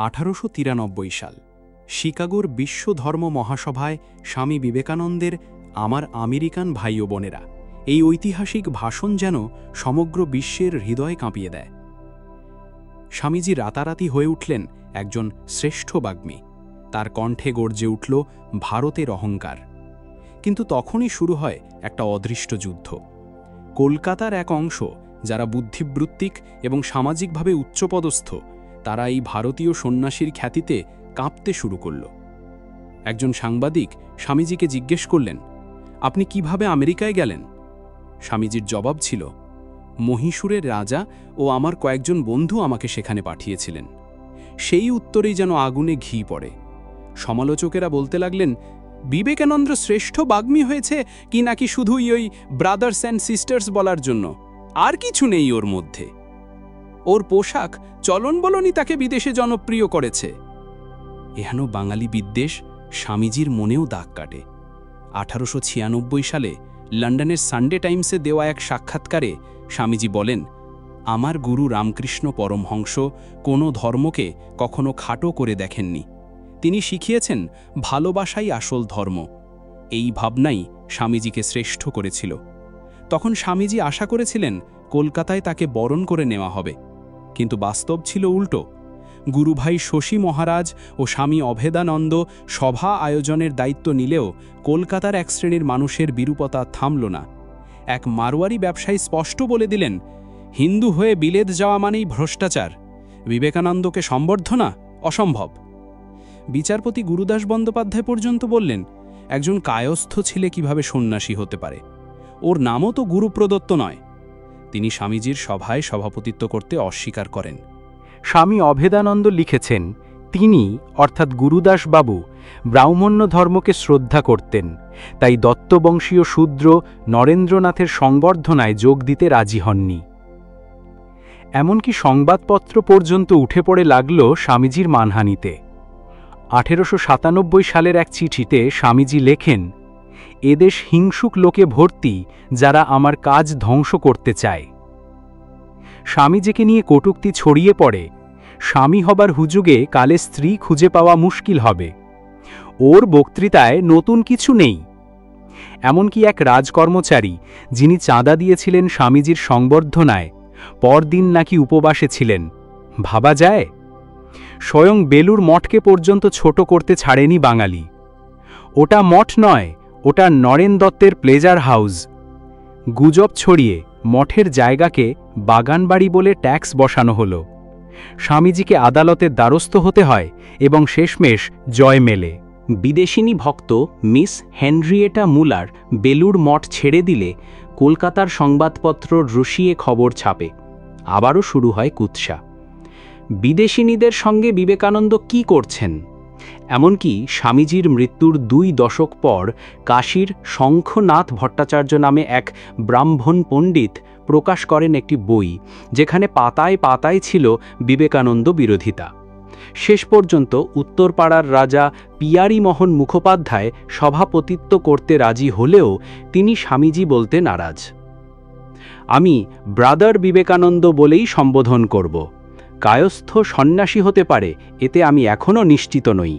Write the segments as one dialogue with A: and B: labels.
A: 1893 সাল শিকাগোর বিশ্ব ধর্ম মহাসভায় স্বামী বিবেকানন্দের আমার আমেরিকান ভাই ও বোনেরা এই ঐতিহাসিক ভাষণ যেন সমগ্র বিশ্বের হৃদয় কাঁপিয়ে দেয়। স্বামীজি রাতারাতি হয়ে উঠলেন একজন শ্রেষ্ঠ বাগ্মী, তার কণ্ঠে গর্জে উঠল ভারতের অহংকার। কিন্তু তখনই শুরু হয় একটা অদৃষ্ট যুদ্ধ। কলকাতার এক অংশ যারা বুদ্ধিবৃত্তিক এবং সামাজিকভাবে উচ্চপদস্থ, তারা এই ভারতীয় সন্ন্যাসীর খ্যাতিতে কাঁপতে শুরু করল। একজন সাংবাদিক স্বামীজিকে জিজ্ঞেস করলেন, আপনি কিভাবে আমেরিকায় গেলেন? স্বামীজির জবাব ছিল, মহীশূরের রাজা ও আমার কয়েকজন বন্ধু আমাকে সেখানে পাঠিয়েছিলেন। সেই উত্তরেই যেন আগুনে ঘি পড়ে। সমালোচকেরা বলতে লাগলেন, বিবেকানন্দ শ্রেষ্ঠ বাগ্মী হয়েছে কি নাকি শুধুই ওই ব্রাদার্স অ্যান্ড সিস্টার্স বলার জন্য? আর কিছু নেই ওর মধ্যে। ওর পোশাক চলনবলনই তাকে বিদেশে জনপ্রিয় করেছে। এহেন বাঙালি বিদ্বেষ স্বামীজির মনেও দাগ কাটে। 1896 সালে লন্ডনের সানডে টাইমসে দেওয়া এক সাক্ষাৎকারে স্বামীজি বলেন, আমার গুরু রামকৃষ্ণ পরমহংস কোনো ধর্মকে কখনো খাটো করে দেখেননি। তিনি শিখিয়েছেন ভালোবাসাই আসল ধর্ম। এই ভাবনাই স্বামীজিকে শ্রেষ্ঠ করেছিল। তখন স্বামীজি আশা করেছিলেন কলকাতায় তাকে বরণ করে নেওয়া হবে, কিন্তু বাস্তব ছিল উল্টো। গুরুভাই শশী মহারাজ ও স্বামী অভেদানন্দ সভা আয়োজনের দায়িত্ব নিলেও কলকাতার এক শ্রেণীর মানুষের বিরূপতা থামল না। এক মারোয়ারি ব্যবসায়ী স্পষ্ট বলে দিলেন, হিন্দু হয়ে বিলেত যাওয়া মানেই ভ্রষ্টাচার, বিবেকানন্দকে সম্বর্ধনা অসম্ভব। বিচারপতি গুরুদাস বন্দ্যোপাধ্যায় পর্যন্ত বললেন, একজন কায়স্থ ছেলে কিভাবে সন্ন্যাসী হতে পারে? ওর নামও তো গুরু প্রদত্ত নয়। তিনি স্বামীজির সভায় সভাপতিত্ব করতে অস্বীকার করেন।
B: স্বামী অভেদানন্দ লিখেছেন, তিনি অর্থাৎ গুরুদাস বাবু ব্রাহ্মণ্য ধর্মকে শ্রদ্ধা করতেন, তাই দত্তবংশীয় শূদ্র নরেন্দ্রনাথের সংবর্ধনায় যোগ দিতে রাজি হননি। এমনকি সংবাদপত্র পর্যন্ত উঠে পড়ে লাগল স্বামীজির মানহানিতে। 1897 সালের এক চিঠিতে স্বামীজি লেখেন, এদেশ হিংসুক লোকে ভর্তি যারা আমার কাজ ধ্বংস করতে চায়। স্বামীজিকে নিয়ে কটূক্তি ছড়িয়ে পড়ে, স্বামী হবার হুজুগে কালে স্ত্রী খুঁজে পাওয়া মুশকিল হবে। ওর বক্তৃতায় নতুন কিছু নেই। এমনকি এক রাজকর্মচারী যিনি চাঁদা দিয়েছিলেন স্বামীজির সংবর্ধনায়, পরদিন নাকি উপবাসে ছিলেন। ভাবা যায়? স্বয়ং বেলুর মঠকে পর্যন্ত ছোট করতে ছাড়েনি বাঙালি। ওটা মঠ নয়, ওটা নরেন দত্তের প্লেজার হাউস। গুজব ছড়িয়ে মঠের জায়গাকে বাগানবাড়ি বলে ট্যাক্স বসানো হলো। স্বামীজিকে আদালতের দ্বারস্থ হতে হয় এবং শেষমেশ জয় মেলে। বিদেশিনী ভক্ত মিস হেনরিয়েটা মুলার বেলুর মঠ ছেড়ে দিলে কলকাতার সংবাদপত্র রসিয়ে খবর ছাপে। আবারও শুরু হয় কুৎসা। বিদেশিনীদের সঙ্গে বিবেকানন্দ কি করছেন? এমনকি স্বামীজির মৃত্যুর 2 দশক পর কাশীর শঙ্খনাথ ভট্টাচার্য নামে এক ব্রাহ্মণ পণ্ডিত প্রকাশ করেন একটি বই, যেখানে পাতায় পাতায় ছিল বিবেকানন্দ বিরোধিতা। শেষ পর্যন্ত উত্তরপাড়ার রাজা পিয়ারীমোহন মুখোপাধ্যায় সভাপতিত্ব করতে রাজি হলেও তিনি স্বামীজি বলতে নারাজ। আমি ব্রাদার বিবেকানন্দ বলেই সম্বোধন করব। কায়স্থ সন্ন্যাসী হতে পারে, এতে আমি এখনও নিশ্চিত নই।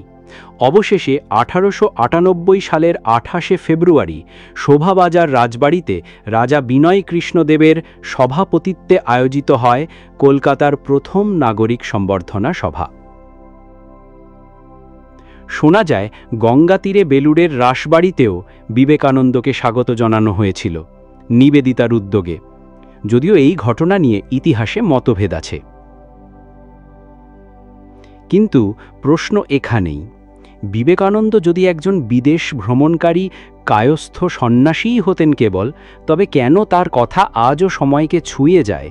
B: অবশেষে 1898 সালের 28 ফেব্রুয়ারি শোভাবাজার রাজবাড়িতে রাজা বিনয় কৃষ্ণদেবের সভাপতিত্বে আয়োজিত হয় কলকাতার প্রথম নাগরিক সম্বর্ধনা সভা। শোনা যায় গঙ্গা তীরে বেলুড়ের রাসবাড়িতেও বিবেকানন্দকে স্বাগত জানানো হয়েছিল নিবেদিতার উদ্যোগে, যদিও এই ঘটনা নিয়ে ইতিহাসে মতভেদ আছে। কিন্তু প্রশ্ন এখানেই, বিবেকানন্দ যদি একজন বিদেশ ভ্রমণকারী কায়স্থ সন্ন্যাসীই হতেন কেবল, তবে কেন তার কথা আজও সময়কে ছুঁয়ে যায়?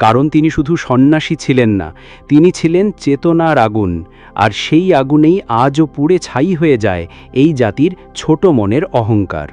B: কারণ তিনি শুধু সন্ন্যাসী ছিলেন না, তিনি ছিলেন চেতনার আগুন, আর সেই আগুনেই আজও পুড়ে ছাই হয়ে যায় এই জাতির ছোট মনের অহংকার।